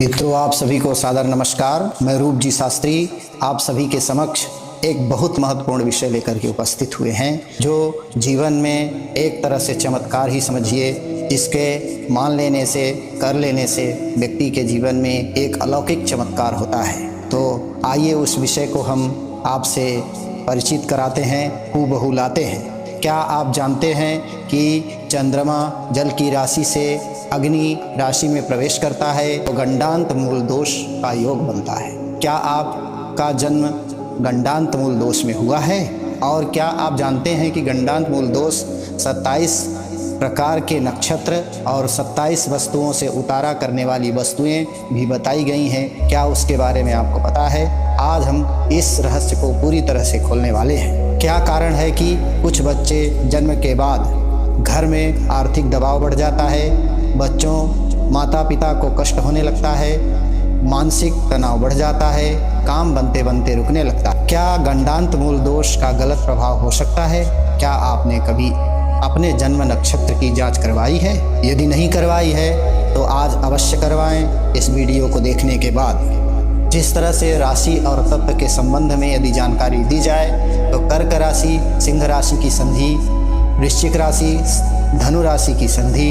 मित्रों, आप सभी को सादर नमस्कार। मैं रूप जी शास्त्री आप सभी के समक्ष एक बहुत महत्वपूर्ण विषय लेकर के उपस्थित हुए हैं, जो जीवन में एक तरह से चमत्कार ही समझिए, जिसके मान लेने से, कर लेने से व्यक्ति के जीवन में एक अलौकिक चमत्कार होता है। तो आइए उस विषय को हम आपसे परिचित कराते हैं, हूबहू लाते हैं। क्या आप जानते हैं कि चंद्रमा जल की राशि से अग्नि राशि में प्रवेश करता है तो गंडांत मूल दोष का योग बनता है। क्या आपका जन्म गंडांत मूल दोष में हुआ है? और क्या आप जानते हैं कि गंडांत मूल दोष 27 प्रकार के नक्षत्र और 27 वस्तुओं से उतारा करने वाली वस्तुएं भी बताई गई हैं? क्या उसके बारे में आपको पता है? आज हम इस रहस्य को पूरी तरह से खोलने वाले हैं। क्या कारण है कि कुछ बच्चे जन्म के बाद घर में आर्थिक दबाव बढ़ जाता है, बच्चों माता पिता को कष्ट होने लगता है, मानसिक तनाव बढ़ जाता है, काम बनते बनते रुकने लगता है? क्या गंडांत मूल दोष का गलत प्रभाव हो सकता है? क्या आपने कभी अपने जन्म नक्षत्र की जांच करवाई है? यदि नहीं करवाई है तो आज अवश्य करवाएं इस वीडियो को देखने के बाद। जिस तरह से राशि और तत्व के संबंध में यदि जानकारी दी जाए तो कर्क राशि सिंह राशि की संधि, वृश्चिक राशि धनु राशि की संधि,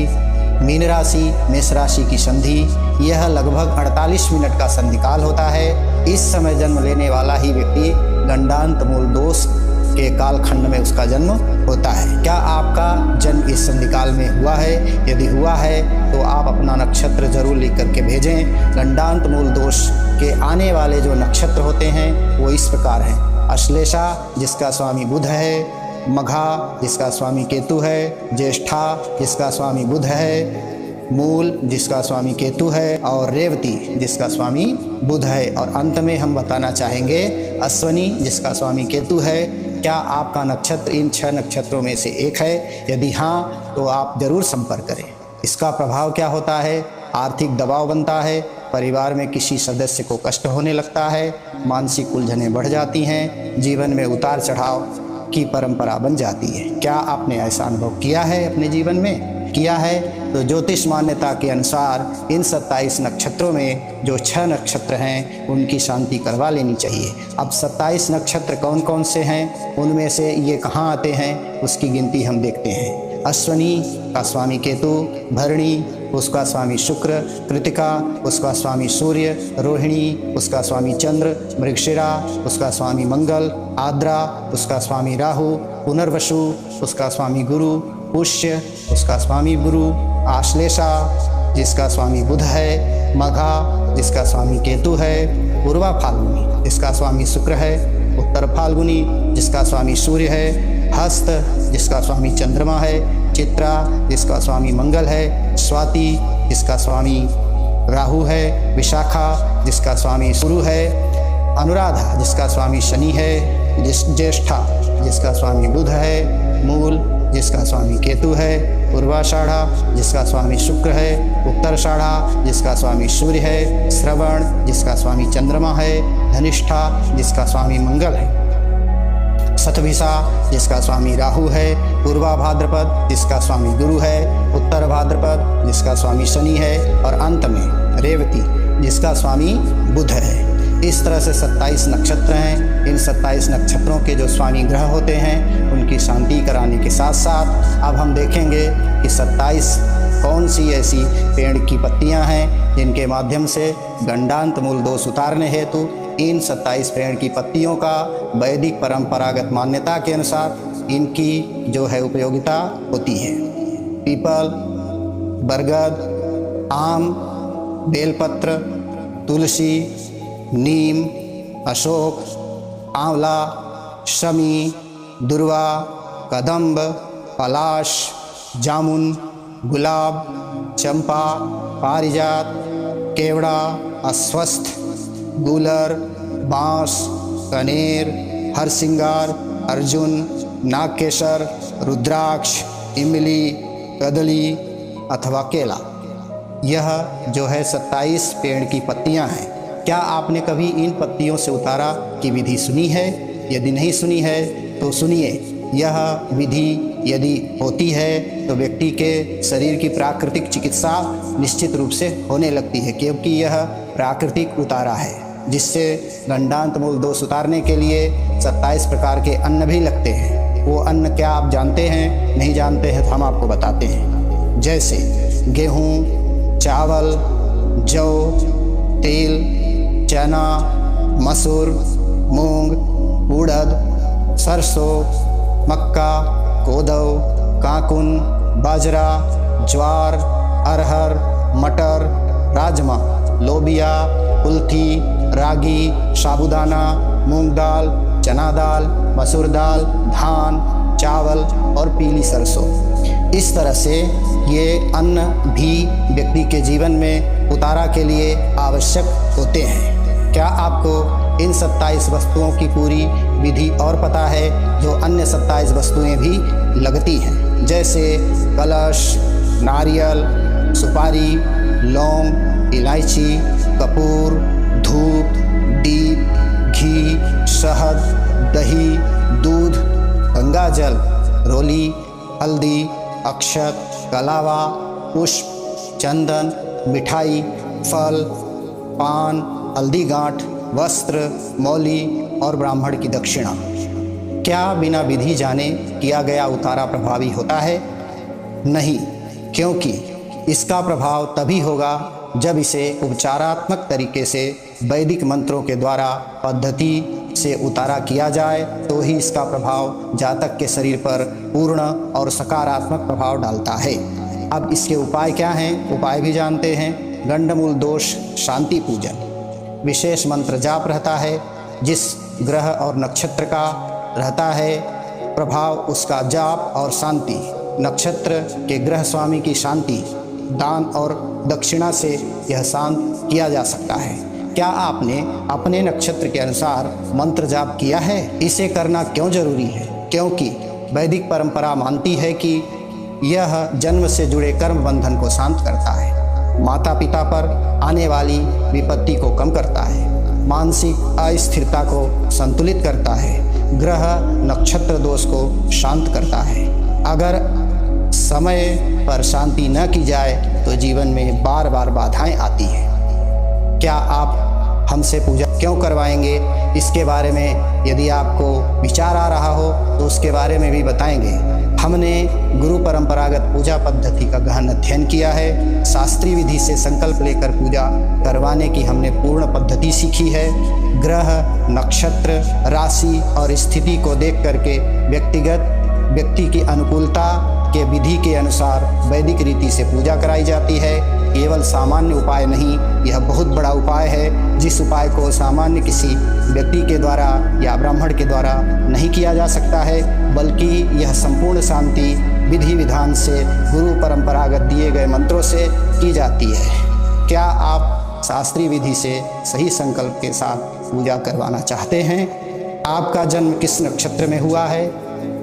मीन राशि मेष राशि की संधि, यह लगभग 48 मिनट का संधिकाल होता है। इस समय जन्म लेने वाला ही व्यक्ति गंडांत मूल दोष के कालखंड में उसका जन्म होता है। क्या आपका जन्म इस संधिकाल में हुआ है? यदि हुआ है तो आप अपना नक्षत्र जरूर लिख करके भेजें। गंडांत मूल दोष के आने वाले जो नक्षत्र होते हैं वो इस प्रकार हैं: अश्लेषा जिसका स्वामी बुध है, मघा जिसका स्वामी केतु है, ज्येष्ठा जिसका स्वामी बुध है, मूल जिसका स्वामी केतु है और रेवती जिसका स्वामी बुध है। और अंत में हम बताना चाहेंगे अश्वनी जिसका स्वामी केतु है। क्या आपका नक्षत्र इन 6 नक्षत्रों में से एक है? यदि हाँ तो आप जरूर संपर्क करें। इसका प्रभाव क्या होता है? आर्थिक दबाव बनता है, परिवार में किसी सदस्य को कष्ट होने लगता है, मानसिक उलझनें बढ़ जाती हैं, जीवन में उतार चढ़ाव की परंपरा बन जाती है। क्या आपने ऐसा अनुभव किया है अपने जीवन में? किया है तो ज्योतिष मान्यता के अनुसार इन 27 नक्षत्रों में जो 6 नक्षत्र हैं उनकी शांति करवा लेनी चाहिए। अब 27 नक्षत्र कौन कौन से हैं, उनमें से ये कहाँ आते हैं, उसकी गिनती हम देखते हैं। अश्वनी का स्वामी केतु, भरणी उसका स्वामी शुक्र, कृतिका उसका स्वामी सूर्य, रोहिणी उसका स्वामी चंद्र, मृगशिरा उसका स्वामी मंगल, आद्रा उसका स्वामी राहु, पुनर्वसु उसका स्वामी गुरु, पुष्य उसका स्वामी गुरु, आश्लेषा जिसका स्वामी बुध है, मघा जिसका स्वामी केतु है, पूर्वा फाल्गुनी जिसका स्वामी शुक्र है, उत्तर फाल्गुनी जिसका स्वामी सूर्य है, हस्त जिसका स्वामी चंद्रमा है, चित्रा जिसका स्वामी मंगल है, स्वाति जिसका स्वामी राहु है, विशाखा जिसका स्वामी गुरु है, अनुराधा जिसका स्वामी शनि है, ज्येष्ठा जिसका स्वामी बुध है, मूल जिसका स्वामी केतु है, पूर्वाषाढ़ा जिसका स्वामी शुक्र है, उत्तराषाढ़ा जिसका स्वामी सूर्य है, श्रवण जिसका स्वामी चंद्रमा है, धनिष्ठा जिसका स्वामी मंगल है, शतभिषा जिसका स्वामी राहु है, पूर्वा भाद्रपद जिसका स्वामी गुरु है, उत्तर भाद्रपद जिसका स्वामी शनि है और अंत में रेवती जिसका स्वामी बुध है। इस तरह से 27 नक्षत्र हैं। इन 27 नक्षत्रों के जो स्वामी ग्रह होते हैं उनकी शांति कराने के साथ साथ अब हम देखेंगे कि 27 कौन सी ऐसी पेड़ की पत्तियां हैं जिनके माध्यम से गंडांत मूल दोष उतारने हेतु इन 27 पेड़ की पत्तियों का वैदिक परंपरागत मान्यता के अनुसार इनकी जो है उपयोगिता होती है। पीपल, बरगद, आम, बेलपत्र, तुलसी, नीम, अशोक, आंवला, शमी, दुर्वा, कदम्ब, पलाश, जामुन, गुलाब, चंपा, पारिजात, केवड़ा, अस्वस्थ, गूलर, बांस, कनेर, हरसिंगार, अर्जुन, नागकेसर, रुद्राक्ष, इमली, कदली अथवा केला, यह जो है 27 पेड़ की पत्तियां हैं। क्या आपने कभी इन पत्तियों से उतारा की विधि सुनी है? यदि नहीं सुनी है तो सुनिए। यह विधि यदि होती है तो व्यक्ति के शरीर की प्राकृतिक चिकित्सा निश्चित रूप से होने लगती है, क्योंकि यह प्राकृतिक उतारा है, जिससे गंडांत मूल दोष उतारने के लिए 27 प्रकार के अन्न भी लगते हैं। वो अन्न क्या आप जानते हैं? नहीं जानते हैं तो हम आपको बताते हैं। जैसे गेहूँ, चावल, जौ, तेल, चना, मसूर, मूंग, उड़द, सरसों, मक्का, कोदो, काकुन, बाजरा, ज्वार, अरहर, मटर, राजमा, लोबिया, कुल्थी, रागी, साबूदाना, मूंग दाल, चना दाल, मसूर दाल, धान, चावल और पीली सरसों। इस तरह से ये अन्न भी व्यक्ति के जीवन में उतारा के लिए आवश्यक होते हैं। क्या आपको इन 27 वस्तुओं की पूरी विधि और पता है जो अन्य 27 वस्तुएं भी लगती हैं? जैसे कलश, नारियल, सुपारी, लौंग, इलायची, कपूर, धूप, दीप, घी, शहद, दही, दूध, गंगाजल, रोली, हल्दी, अक्षत, कलावा, पुष्प, चंदन, मिठाई, फल, पान, हल्दी गांठ, वस्त्र, मौली और ब्राह्मण की दक्षिणा। क्या बिना विधि जाने किया गया उतारा प्रभावी होता है? नहीं, क्योंकि इसका प्रभाव तभी होगा जब इसे उपचारात्मक तरीके से वैदिक मंत्रों के द्वारा पद्धति से उतारा किया जाए, तो ही इसका प्रभाव जातक के शरीर पर पूर्ण और सकारात्मक प्रभाव डालता है। अब इसके उपाय क्या हैं? उपाय भी जानते हैं। गंडमूल दोष शांति पूजन, विशेष मंत्र जाप रहता है। जिस ग्रह और नक्षत्र का रहता है प्रभाव, उसका जाप और शांति, नक्षत्र के ग्रह स्वामी की शांति, दान और दक्षिणा से यह शांत किया जा सकता है। क्या आपने अपने नक्षत्र के अनुसार मंत्र जाप किया है? इसे करना क्यों जरूरी है? क्योंकि वैदिक परंपरा मानती है कि यह जन्म से जुड़े कर्म बंधन को शांत करता है, माता पिता पर आने वाली विपत्ति को कम करता है, मानसिक अस्थिरता को संतुलित करता है, ग्रह नक्षत्र दोष को शांत करता है। अगर समय पर शांति न की जाए तो जीवन में बार बार बाधाएं आती हैं। क्या आप हमसे पूजा क्यों करवाएंगे? इसके बारे में यदि आपको विचार आ रहा हो तो उसके बारे में भी बताएंगे। हमने गुरु परंपरागत पूजा पद्धति का गहन अध्ययन किया है। शास्त्रीय विधि से संकल्प लेकर पूजा करवाने की हमने पूर्ण पद्धति सीखी है। ग्रह, नक्षत्र, राशि और स्थिति को देख करके व्यक्ति की अनुकूलता के विधि के अनुसार वैदिक रीति से पूजा कराई जाती है। केवल सामान्य उपाय नहीं, यह बहुत बड़ा उपाय है, जिस उपाय को सामान्य किसी व्यक्ति के द्वारा या ब्राह्मण के द्वारा नहीं किया जा सकता है, बल्कि यह संपूर्ण शांति विधि विधान से गुरु परंपरागत दिए गए मंत्रों से की जाती है। क्या आप शास्त्रीय विधि से सही संकल्प के साथ पूजा करवाना चाहते हैं? आपका जन्म किस नक्षत्र में हुआ है?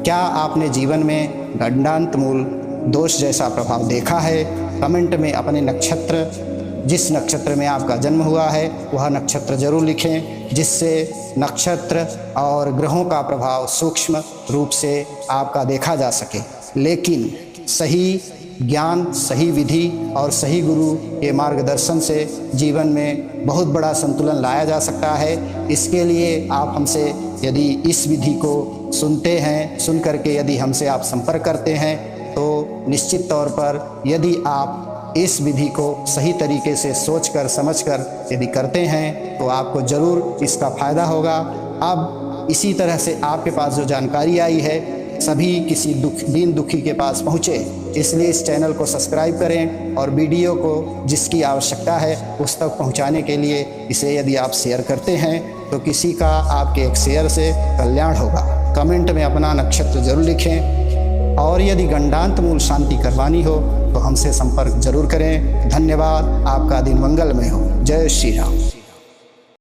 क्या आपने जीवन में गंडांत मूल दोष जैसा प्रभाव देखा है? कमेंट में अपने नक्षत्र, जिस नक्षत्र में आपका जन्म हुआ है वह नक्षत्र जरूर लिखें, जिससे नक्षत्र और ग्रहों का प्रभाव सूक्ष्म रूप से आपका देखा जा सके। लेकिन सही ज्ञान, सही विधि और सही गुरु के मार्गदर्शन से जीवन में बहुत बड़ा संतुलन लाया जा सकता है। इसके लिए आप हमसे यदि इस विधि को सुनते हैं, सुन करके यदि हमसे आप संपर्क करते हैं, तो निश्चित तौर पर यदि आप इस विधि को सही तरीके से सोचकर समझकर यदि करते हैं तो आपको ज़रूर इसका फ़ायदा होगा। अब इसी तरह से आपके पास जो जानकारी आई है सभी किसी दीन दुखी के पास पहुँचे, इसलिए इस चैनल को सब्सक्राइब करें और वीडियो को जिसकी आवश्यकता है उस तक पहुँचाने के लिए इसे यदि आप शेयर करते हैं तो किसी का आपके एक शेयर से कल्याण होगा। कमेंट में अपना नक्षत्र जरूर लिखें और यदि गंडांत मूल शांति करवानी हो तो हमसे संपर्क जरूर करें। धन्यवाद। आपका दिन मंगलमय हो। जय श्री राम।